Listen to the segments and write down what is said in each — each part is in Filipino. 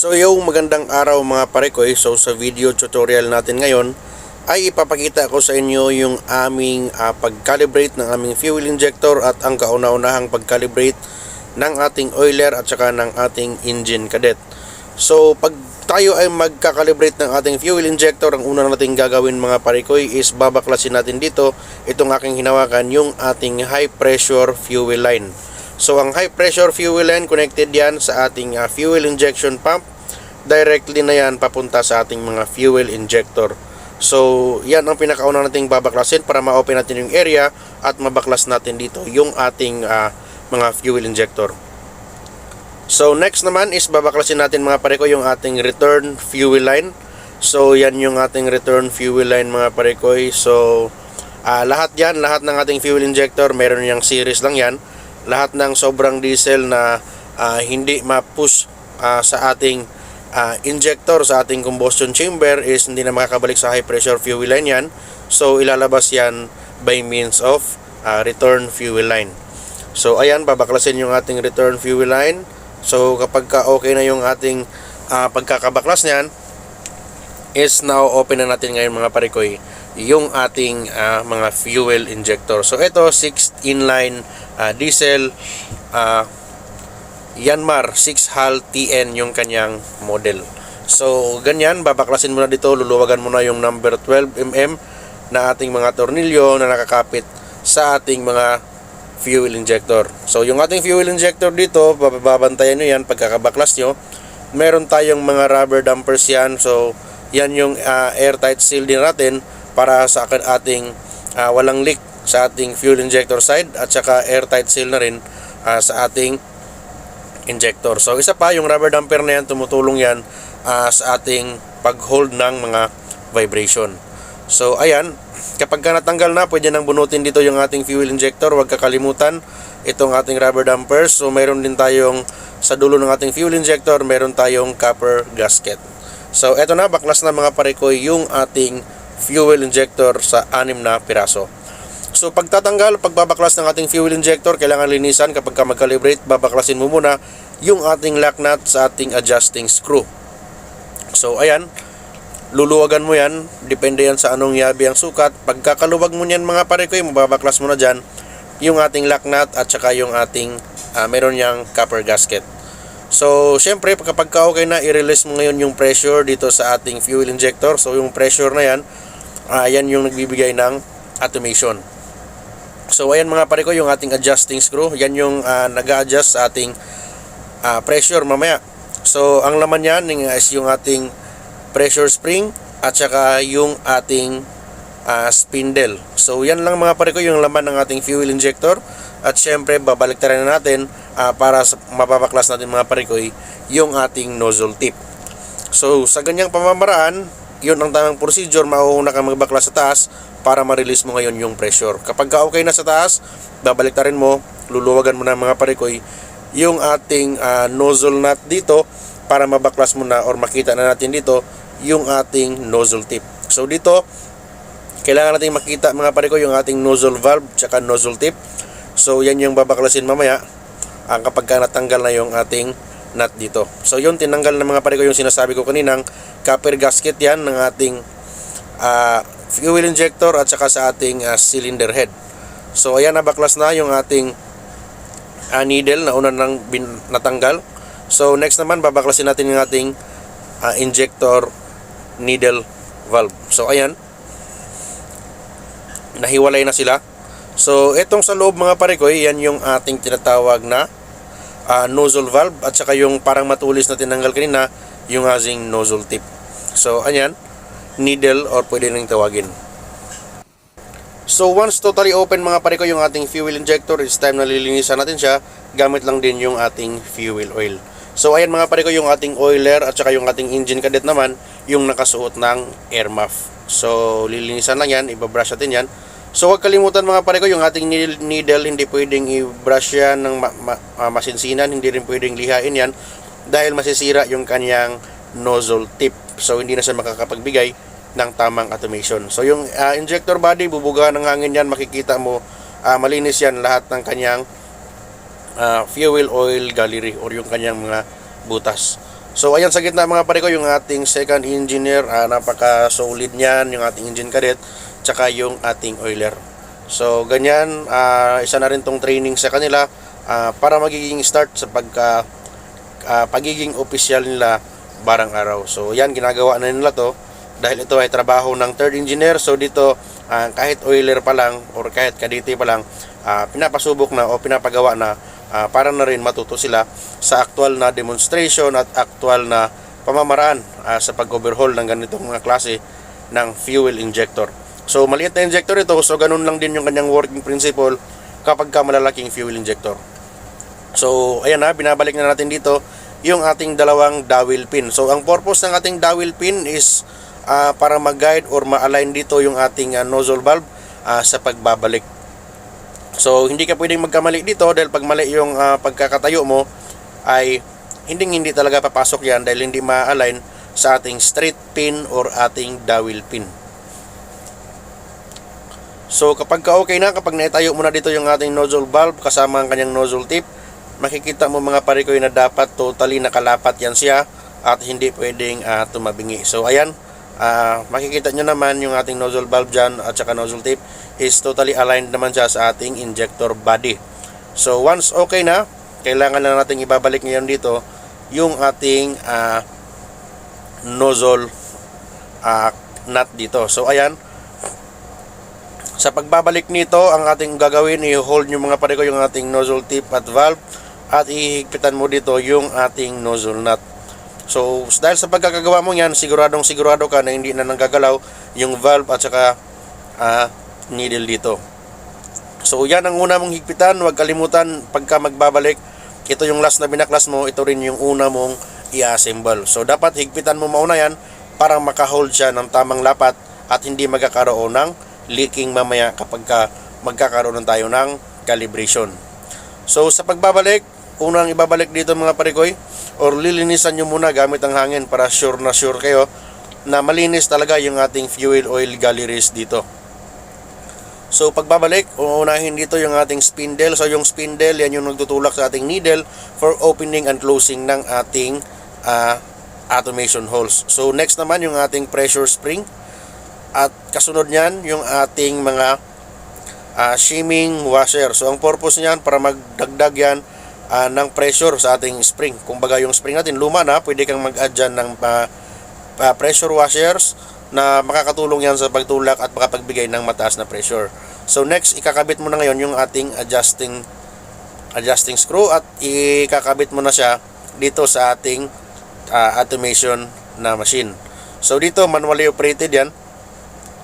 So magandang araw mga parekoy. So sa video tutorial natin ngayon ay ipapakita ko sa inyo yung aming pag-calibrate ng aming fuel injector at ang kauna-unahang pag-calibrate ng ating oiler at saka ng ating engine cadet. So pag tayo ay magka-calibrate ng ating fuel injector, ang una nating gagawin mga parekoy is babaklasin natin dito itong aking hinawakan, yung ating high pressure fuel line. So ang high pressure fuel line, connected yan sa ating fuel injection pump. Directly na yan papunta sa ating mga fuel injector. So yan ang pinakauna nating babaklasin para ma-open natin yung area at mabaklas natin dito yung ating mga fuel injector. So next naman is babaklasin natin mga parekoy yung ating return fuel line. So yan yung ating return fuel line mga parekoy. So lahat ng ating fuel injector meron yang series lang yan. Lahat ng sobrang diesel na hindi ma-push sa ating injector, sa ating combustion chamber, is hindi na makakabalik sa high pressure fuel line yan. So ilalabas yan by means of return fuel line. So ayan, babaklasin yung ating return fuel line. So kapag okay na yung ating pagkakabaklas niyan, is now open na natin ngayon mga parekoy yung ating mga fuel injector. So ito 6 inline diesel Yanmar 6 HAL TN yung kanyang model. So ganyan, babaklasin mo na dito, luluwagan mo na yung number 12mm na ating mga tornilyo na nakakapit sa ating mga fuel injector. So yung ating fuel injector dito, babantayan nyo yan pagkakabaklas nyo. Meron tayong mga rubber dampers yan. So yan yung airtight seal din natin para sa ating walang leak sa ating fuel injector side, at saka airtight seal na rin sa ating injector. So isa pa, yung rubber damper na yan, tumutulong yan sa ating pag-hold ng mga vibration. So ayan, kapag natanggal na, pwede nang bunutin dito yung ating fuel injector. Huwag kakalimutan itong ating rubber dampers. So mayroon din tayong sa dulo ng ating fuel injector, meron tayong copper gasket. So eto na, baklas na mga parekoy yung ating fuel injector sa 6 na piraso. So pagtatanggal, pagbabaklas ng ating fuel injector, kailangan linisan. Kapag ka mag-calibrate, babaklasin mo muna yung ating lock nut sa ating adjusting screw. So ayan, luluwagan mo yan, depende yan sa anong yabi ang sukat. Pagkakaluwag mo yan mga parekoy, mababaklas mo na dyan yung ating lock nut at saka yung ating meron yang copper gasket. So syempre kapag okay na, i-release mo ngayon yung pressure dito sa ating fuel injector. So yung pressure na yan, yan yung nagbibigay ng automation. So ayan mga parekoy, yung ating adjusting screw, yan yung nag-a-adjust sa ating pressure mamaya. So ang laman yan is yung ating pressure spring at saka yung ating spindle. So yan lang mga parekoy yung laman ng ating fuel injector. At syempre babaliktaran na natin para mapapaklas natin mga parekoy yung ating nozzle tip. So sa ganyang pamamaraan, yun ang tamang procedure. Mauuna kang magbaklas sa taas para ma-release mo ngayon yung pressure. Kapag okay na sa taas, babaliktarin mo, luluwagan mo na mga parekoy yung ating nozzle nut dito para mabaklas mo na or makita na natin dito yung ating nozzle tip. So dito, kailangan natin makita mga parekoy yung ating nozzle valve tsaka nozzle tip. So yan yung babaklasin mamaya kapag natanggal na yung ating nut dito. So yun, tinanggal na mga parekoy yung sinasabi ko kaninang copper gasket yan ng ating fuel injector at saka sa ating cylinder head. So ayan, nabaklas na yung ating needle na una nang natanggal. So next naman, babaklasin natin yung ating injector needle valve. So ayan, nahiwalay na sila. So itong sa loob mga parekoy, yan yung ating tinatawag na nozzle valve at saka yung parang matulis na tinanggal kanina, yung ating nozzle tip. So ayan, needle or pwede nang tawagin. So once totally open mga parekoy yung ating fuel injector, it's time na lilinisan natin siya. Gamit lang din yung ating fuel oil. So ayan mga parekoy, yung ating oiler at saka yung ating engine cadet naman yung nakasuot ng air muff. So lilinisan lang yan, ibabrush natin yan. So huwag kalimutan mga parekoy, yung ating needle hindi pwedeng i-brush yan ng masinsinan, hindi rin pwedeng lihain yan dahil masisira yung kanyang nozzle tip. So hindi na siya makakapagbigay ng tamang automation. So yung injector body, bubuga ng hangin yan, makikita mo malinis yan lahat ng kanyang fuel oil gallery or yung kanyang mga butas. So ayan sa gitna mga pare ko yung ating second engineer, napaka solid niyan yung ating engine cadet tsaka yung ating oiler. So ganyan, isa na rin tong training sa kanila para magiging start sa pagiging opisyal nila barang araw. So yan, ginagawa na nila to dahil ito ay trabaho ng third engineer. So dito kahit oiler pa lang or kahit kadete pa lang, pinapasubok na o pinapagawa na para na rin matuto sila sa actual na demonstration at actual na pamamaraan sa pag-overhaul ng ganitong mga klase ng fuel injector. So maliit na injector ito, so ganun lang din yung kanyang working principle kapag malalaking fuel injector. So ayan na, binabalik na natin dito yung ating dalawang dowel pin. So ang purpose ng ating dowel pin is para mag-guide or ma-align dito yung ating nozzle valve sa pagbabalik. So hindi ka pwedeng magkamali dito dahil pag mali yung pagkakatayo mo ay hindi talaga papasok yan dahil hindi ma-align sa ating straight pin or ating dowel pin. So kapag okay na, kapag naitayo mo na dito yung ating nozzle valve kasama ang kanyang nozzle tip, makikita mo mga pare ko na dapat totally nakalapat yan siya at hindi pwedeng tumabingi. So ayan, makikita nyo naman yung ating nozzle valve dyan at saka nozzle tip is totally aligned naman siya sa ating injector body. So once okay na, kailangan na natin ibabalik ngayon dito yung ating nozzle nut dito. So ayan, sa pagbabalik nito, ang ating gagawin, i-hold nyo mga pare ko yung ating nozzle tip at valve at ihigpitan mo dito yung ating nozzle nut. So dahil sa pagkakagawa mo yan, sigurado ka na hindi na nanggagalaw yung valve at saka needle dito. So yan ang una mong higpitan. Huwag kalimutan pagka magbabalik, ito yung last na binaklas mo, ito rin yung una mong i-assemble. So dapat higpitan mo mauna yan para makahold siya ng tamang lapat at hindi magkakaroon ng leaking mamaya kapag magkakaroon tayo ng calibration. So sa pagbabalik, unang ibabalik dito mga parikoy, or lilinisan nyo muna gamit ang hangin para sure kayo na malinis talaga yung ating fuel oil galleries dito. So pagbabalik, uunahin dito yung ating spindle. So yung spindle, yan yung nagtutulak sa ating needle for opening and closing ng ating automation holes. So next naman yung ating pressure spring. At kasunod niyan yung ating mga shimming washer. So ang purpose niyan para magdagdag yan ng pressure sa ating spring. Kung baga yung spring natin luma na, pwede kang mag-add dyan ng pressure washers na makakatulong yan sa pagtulak at makapagbigay ng mataas na pressure. So next, ikakabit mo na ngayon yung ating adjusting screw at ikakabit mo na siya dito sa ating automation na machine. So dito manually operated yan.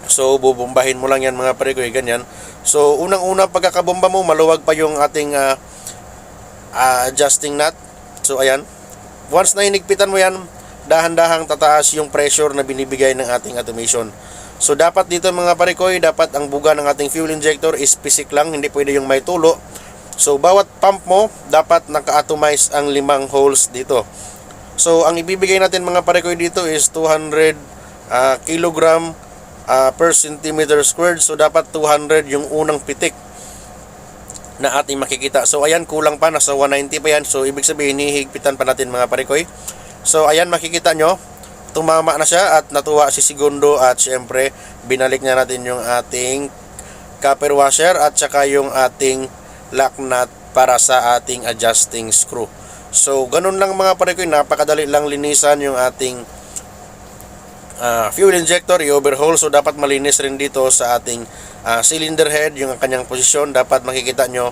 So bubombahin mo lang yan mga pare ko, ganyan. So unang-una pagkakabomba mo, maluwag pa yung ating adjusting nut. So ayan, once na hinigpitan mo yan, dahan-dahang tataas yung pressure na binibigay ng ating automation. So dapat dito mga pare ko, dapat ang buga ng ating fuel injector is pisik lang, hindi pwede yung may tulo. So bawat pump mo dapat naka-atomize ang 5 holes dito. So ang ibibigay natin mga pare ko dito is 200 kilogram per centimeter squared. So dapat 200 yung unang pitik na ating makikita. So ayan, kulang pa, nasa 190 pa yan. So ibig sabihin, hihigpitan pa natin mga parikoy. So ayan, makikita nyo, tumama na siya at natuwa si Segundo. At syempre, binalik na natin yung ating copper washer at saka yung ating lock nut para sa ating adjusting screw. So ganun lang mga parikoy, napakadali lang linisan yung ating fuel injector, i-overhaul. So dapat malinis rin dito sa ating cylinder head, yung kanyang posisyon. Dapat makikita nyo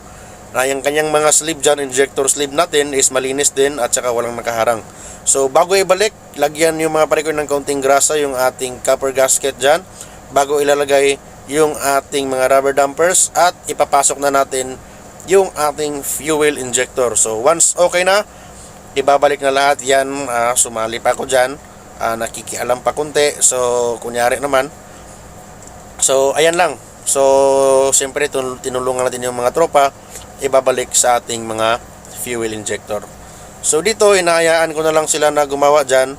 na yung kanyang mga sleeve dyan, injector sleeve natin is malinis din at saka walang nakaharang. So bago ibalik, lagyan yung mga parikoy ng kaunting grasa yung ating copper gasket dyan bago ilalagay yung ating mga rubber dampers at ipapasok na natin yung ating fuel injector. So once okay na, ibabalik na lahat yan. Sumali pa ako dyan, nakikialam pa kunti. So kunyari naman, so ayan lang. So siyempre tinulungan natin yung mga tropa ibabalik sa ating mga fuel injector. So dito hinahayaan ko na lang sila na gumawa dyan,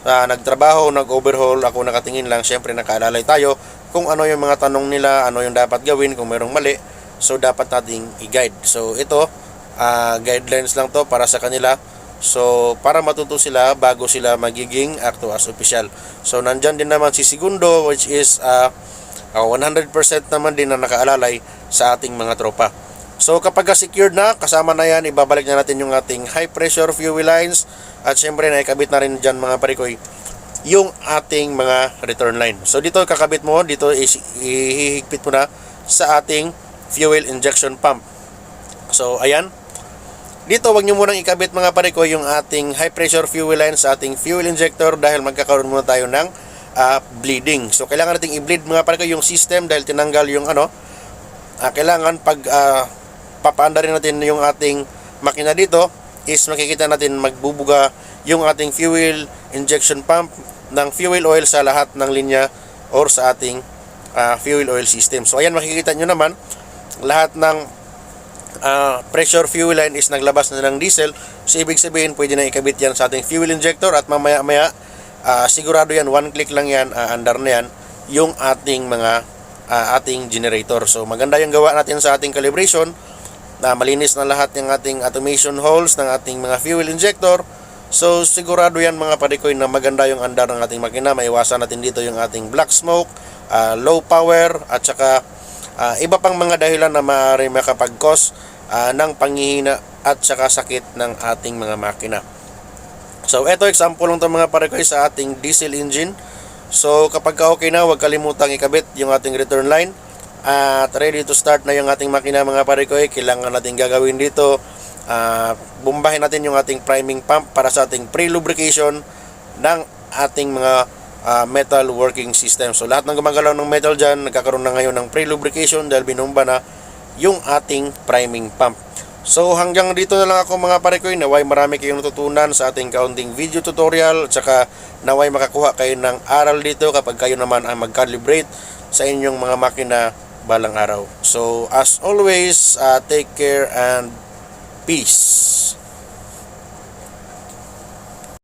nagtrabaho, nag-overhaul. Ako nakatingin lang, siyempre nakaalalay tayo kung ano yung mga tanong nila, ano yung dapat gawin kung mayroong mali. So dapat nating i-guide. So ito guidelines lang to para sa kanila So, para matuto sila bago sila magiging acto as official. So, nandyan din naman si Segundo, which is 100% naman din na nakaalalay sa ating mga tropa. So, kapag secured na, kasama na yan, ibabalik na natin yung ating high pressure fuel lines. At syempre, naikabit na rin dyan mga parikoy, yung ating mga return line. So, dito kakabit mo, dito ihigpit mo na sa ating fuel injection pump. So, ayan. Dito, wag nyo munang ikabit mga parikoy yung ating high pressure fuel line sa ating fuel injector dahil magkakaroon muna tayo ng bleeding. So, kailangan nating i-bleed mga parikoy yung system dahil tinanggal yung kailangan pag papaanda rin natin yung ating makina dito is makikita natin magbubuga yung ating fuel injection pump ng fuel oil sa lahat ng linya or sa ating fuel oil system. So ayan, makikita nyo naman lahat ng pressure fuel line is naglabas na ng diesel. So ibig sabihin pwede na ikabit yan sa ating fuel injector at mamaya maya sigurado yan, one click lang yan, andar na yan yung ating mga ating generator. So maganda yung gawa natin sa ating calibration na malinis na lahat ng ating automation holes ng ating mga fuel injector. So sigurado yan mga parikoy na maganda yung andar ng ating makina. Maiwasan natin dito yung ating black smoke, low power at saka iba pang mga dahilan na maaari makapag-cause ng panghihina at saka sakit ng ating mga makina. So ito example lang ito mga parikoy sa ating diesel engine. So kapag okay na, huwag kalimutang ikabit yung ating return line at ready to start na yung ating makina mga parikoy. Kailangan natin gagawin dito, bumbahin natin yung ating priming pump para sa ating pre-lubrication ng ating mga metal working system. So lahat ng gumagalaw ng metal dyan, nagkakaroon na ngayon ng pre-lubrication dahil binumba na yung ating priming pump. So hanggang dito na lang ako mga parikoy. Naway marami kayong natutunan sa ating kaunting video tutorial at saka naway makakuha kayo ng aral dito kapag kayo naman ang mag-calibrate sa inyong mga makina balang araw. So as always, take care and peace.